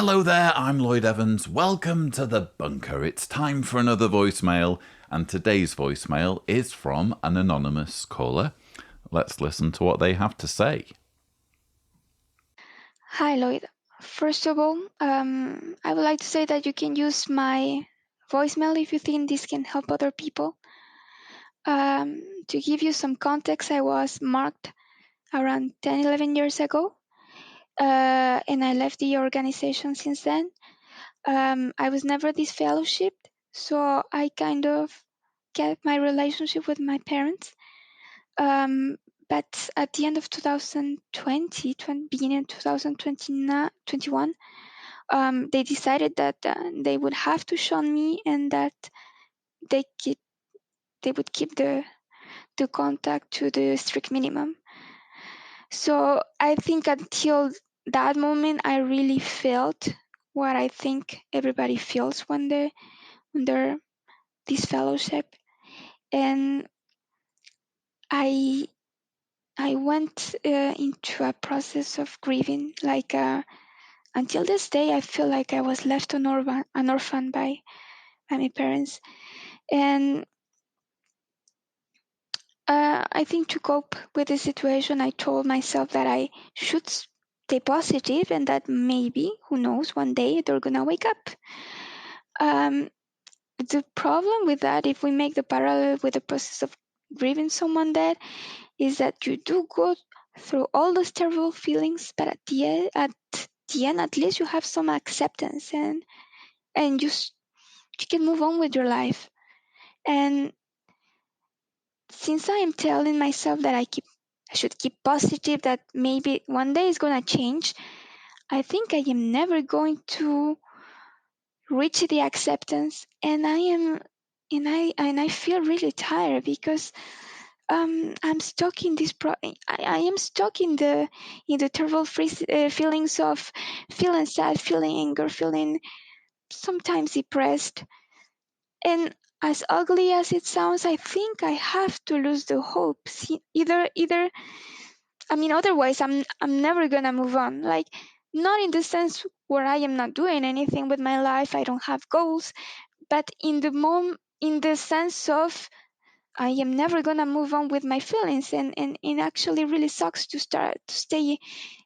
Hello there, I'm Lloyd Evans. Welcome to The Bunker. It's time for another voicemail, and today's voicemail is from an anonymous caller. Let's listen to what they have to say. Hi, Lloyd. First of all, I would like to say that you can use my voicemail if you think this can help other people. To give you some context, I was marked around 10, 11 years ago, and I left the organization since then. I was never disfellowshipped, so I kind of kept my relationship with my parents. But at the end of 2020, beginning of 2021, they decided that they would have to shun me and that they keep, they would keep the contact to the strict minimum. So I think until that moment, I really felt what I think everybody feels when they're disfellowship, and I I went into a process of grieving. Until this day, I feel like I was left an orphan by my parents. And I think to cope with the situation, I told myself that I should stay positive and that maybe, who knows, one day they're going to wake up. Um, the problem with that, if we make the parallel with the process of grieving someone dead, is that you do go through all those terrible feelings, but at the end, at least you have some acceptance and you can move on with your life. And since I am telling myself that I should keep positive, that maybe one day it's gonna change, I think I am never going to reach the acceptance, and I feel really tired because I'm stuck in I am stuck in the terrible feelings of feeling sad, feeling anger, feeling sometimes depressed. And as ugly as it sounds, I think I have to lose the hope. Either I mean, otherwise I'm never gonna move on. Like, not in the sense where I am not doing anything with my life, I don't have goals, but in the sense of I am never gonna move on with my feelings, and it actually really sucks to stay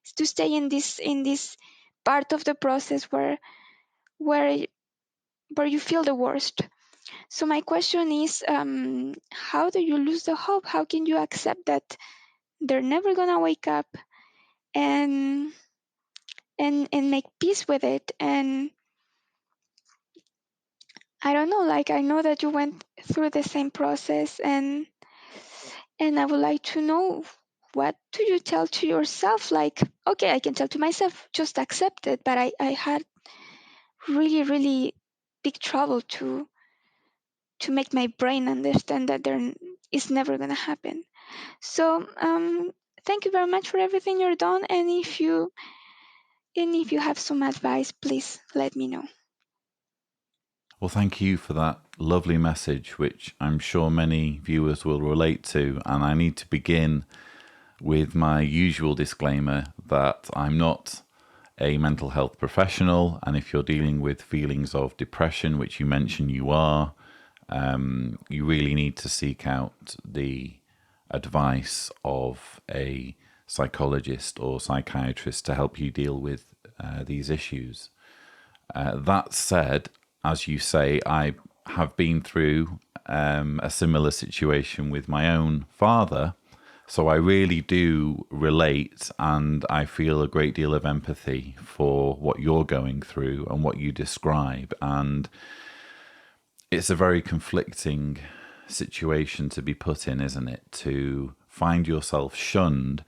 in this part of the process where where you feel the worst. So my question is, how do you lose the hope? How can you accept that they're never gonna wake up and and make peace with it? And I don't know, like, I know that you went through the same process, and I would like to know, what do you tell to yourself? Like, okay, I can tell to myself, just accept it, but I had really, really big trouble to make my brain understand that is never gonna happen. So thank you very much for everything you're done, and if you have some advice, please let me know. Well, thank you for that lovely message, which I'm sure many viewers will relate to. And I need to begin with my usual disclaimer that I'm not a mental health professional. And if you're dealing with feelings of depression, which you mentioned you are, you really need to seek out the advice of a psychologist or psychiatrist to help you deal with these issues. That said, as you say, I have been through a similar situation with my own father. So I really do relate, and I feel a great deal of empathy for what you're going through and what you describe. And it's a very conflicting situation to be put in, isn't it? To find yourself shunned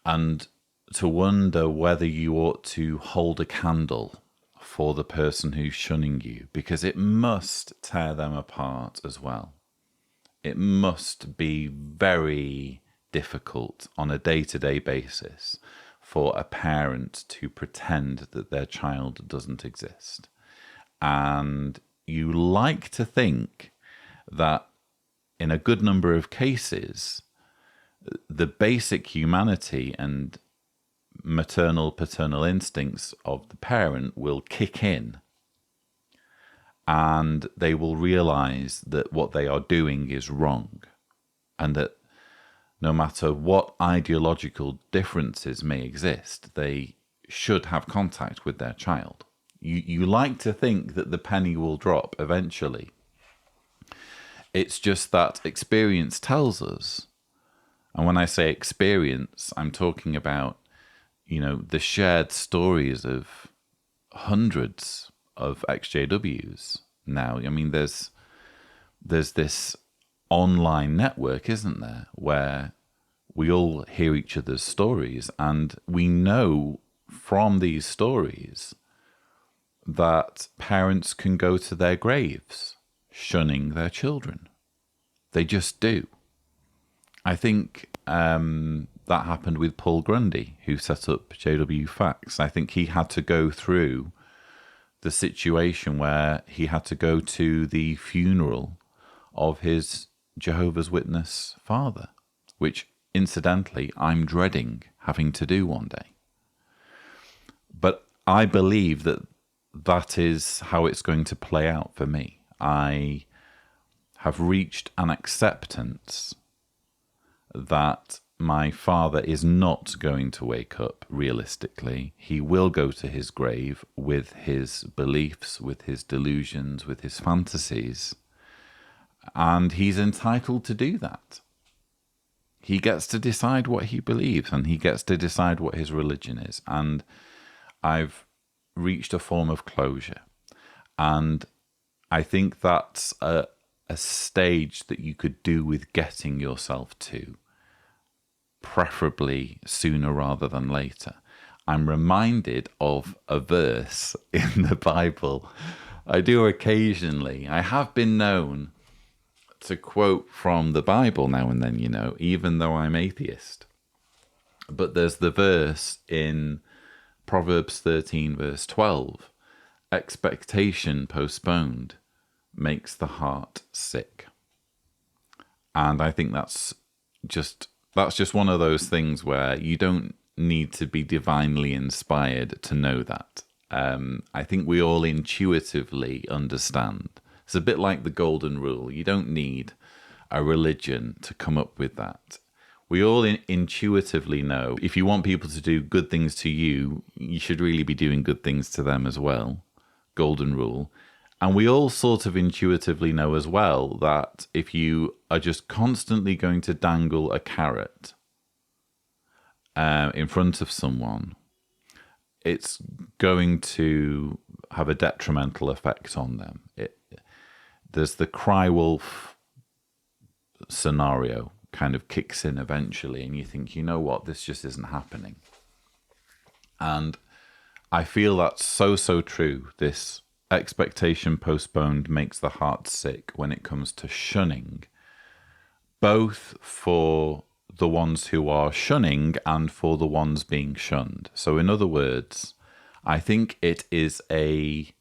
and to wonder whether you ought to hold a candle for the person who's shunning you, because it must tear them apart as well. It must be very difficult on a day-to-day basis for a parent to pretend that their child doesn't exist. And you like to think that in a good number of cases, the basic humanity and maternal, paternal instincts of the parent will kick in, and they will realize that what they are doing is wrong, and that no matter what ideological differences may exist, they should have contact with their child. You like to think that the penny will drop eventually. It's just that experience tells us, and when I say experience, I'm talking about, the shared stories of hundreds of XJWs now. I mean, there's this online network, isn't there, where we all hear each other's stories, and we know from these stories that parents can go to their graves shunning their children. They just do. I think that happened with Paul Grundy, who set up JW Facts. I think he had to go through the situation where he had to go to the funeral of his Jehovah's Witness father, which incidentally I'm dreading having to do one day. But I believe that is how it's going to play out for me. I have reached an acceptance that my father is not going to wake up realistically. He will go to his grave with his beliefs, with his delusions, with his fantasies, and he's entitled to do that. He gets to decide what he believes, and he gets to decide what his religion is. And I've reached a form of closure. And I think that's a stage that you could do with getting yourself to, preferably sooner rather than later. I'm reminded of a verse in the Bible. I do occasionally. I have been known to quote from the Bible now and then, even though I'm atheist. But there's the verse in Proverbs 13, verse 12. Expectation postponed makes the heart sick. And I think that's just one of those things where you don't need to be divinely inspired to know that. I think we all intuitively understand. It's a bit like the golden rule. You don't need a religion to come up with that. We all intuitively know if you want people to do good things to you, you should really be doing good things to them as well. Golden rule. And we all sort of intuitively know as well that if you are just constantly going to dangle a carrot in front of someone, it's going to have a detrimental effect on them. There's the cry wolf scenario kind of kicks in eventually, and you think, you know what, this just isn't happening. And I feel that's so true. This expectation postponed makes the heart sick when it comes to shunning, both for the ones who are shunning and for the ones being shunned. So in other words, I think it is a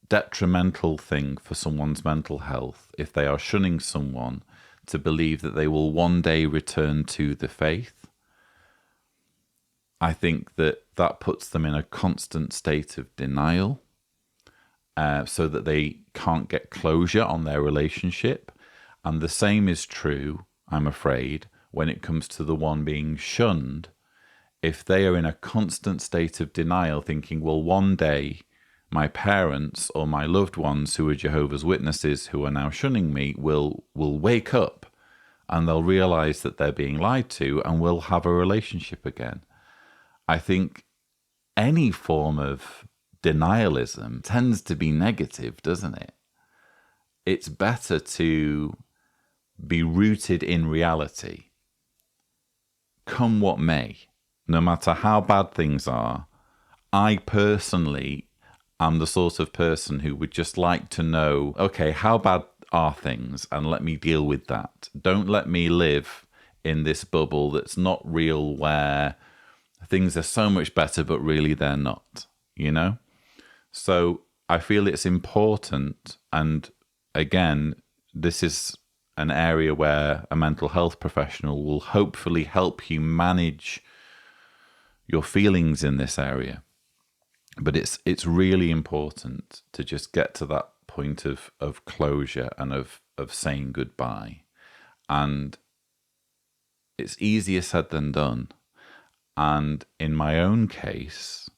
detrimental thing for someone's mental health if they are shunning someone to believe that they will one day return to the faith. I think that puts them in a constant state of denial, so that they can't get closure on their relationship. And the same is true, I'm afraid, when it comes to the one being shunned. If they are in a constant state of denial, thinking, well, one day my parents or my loved ones who are Jehovah's Witnesses who are now shunning me will wake up and they'll realize that they're being lied to and we'll have a relationship again. I think any form of denialism tends to be negative, doesn't it? It's better to be rooted in reality, come what may, no matter how bad things are. I personally am the sort of person who would just like to know, okay, how bad are things, and let me deal with that. Don't let me live in this bubble that's not real, where things are so much better but really they're not, So I feel it's important, and again, this is an area where a mental health professional will hopefully help you manage your feelings in this area. But it's really important to just get to that point of closure and of saying goodbye. And it's easier said than done. And in my own case,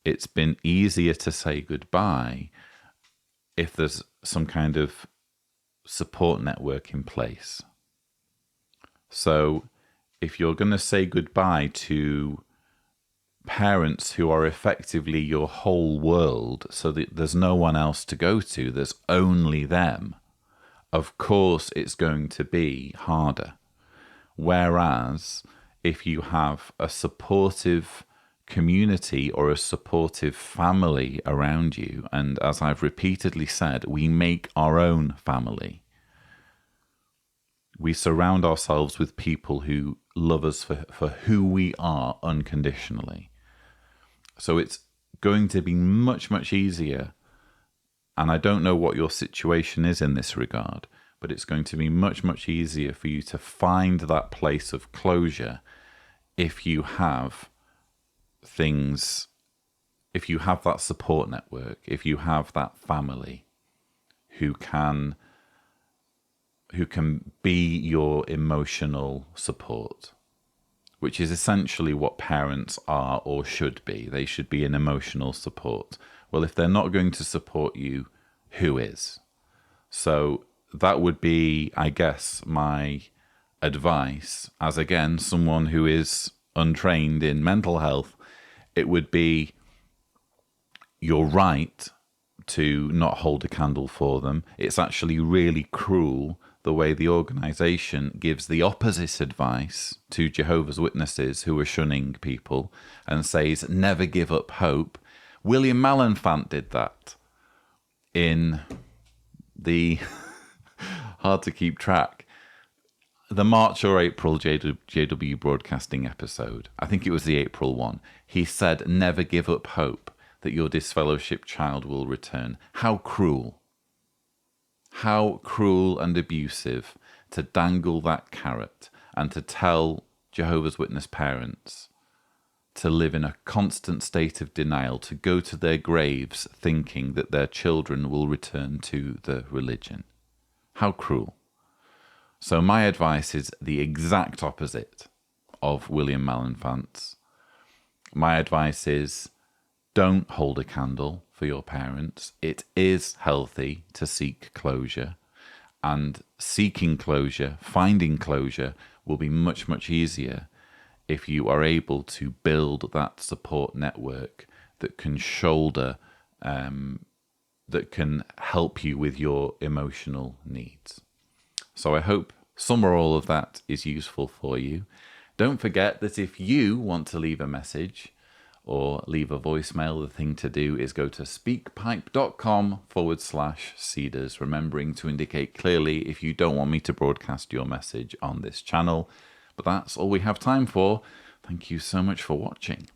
it's been easier to say goodbye if there's some kind of support network in place. So if you're going to say goodbye to parents who are effectively your whole world, so that there's no one else to go to, there's only them, of course it's going to be harder. Whereas if you have a supportive community or a supportive family around you, and as I've repeatedly said, we make our own family. We surround ourselves with people who love us for who we are unconditionally. So it's going to be much, much easier. And I don't know what your situation is in this regard, but it's going to be much, much easier for you to find that place of closure if you have things, if you have that support network, if you have that family who can be your emotional support, which is essentially what parents are or should be. They should be an emotional support. Well, if they're not going to support you, who is? So that would be, I guess, my advice as, again, someone who is untrained in mental health. It would be, you're right to not hold a candle for them. It's actually really cruel the way the organisation gives the opposite advice to Jehovah's Witnesses who are shunning people and says, never give up hope. William Malenfant did that in the, hard to keep track, the March or April JW Broadcasting episode. I think it was the April one. He said, never give up hope that your disfellowshipped child will return. How cruel. How cruel and abusive to dangle that carrot and to tell Jehovah's Witness parents to live in a constant state of denial, to go to their graves thinking that their children will return to the religion. How cruel. So my advice is the exact opposite of William Malenfant's. My advice is, don't hold a candle for your parents. It is healthy to seek closure, and seeking closure, finding closure will be much, much easier if you are able to build that support network that can shoulder, that can help you with your emotional needs. So I hope some or all of that is useful for you. Don't forget that if you want to leave a message or leave a voicemail, the thing to do is go to speakpipe.com/Cedars, remembering to indicate clearly if you don't want me to broadcast your message on this channel. But that's all we have time for. Thank you so much for watching.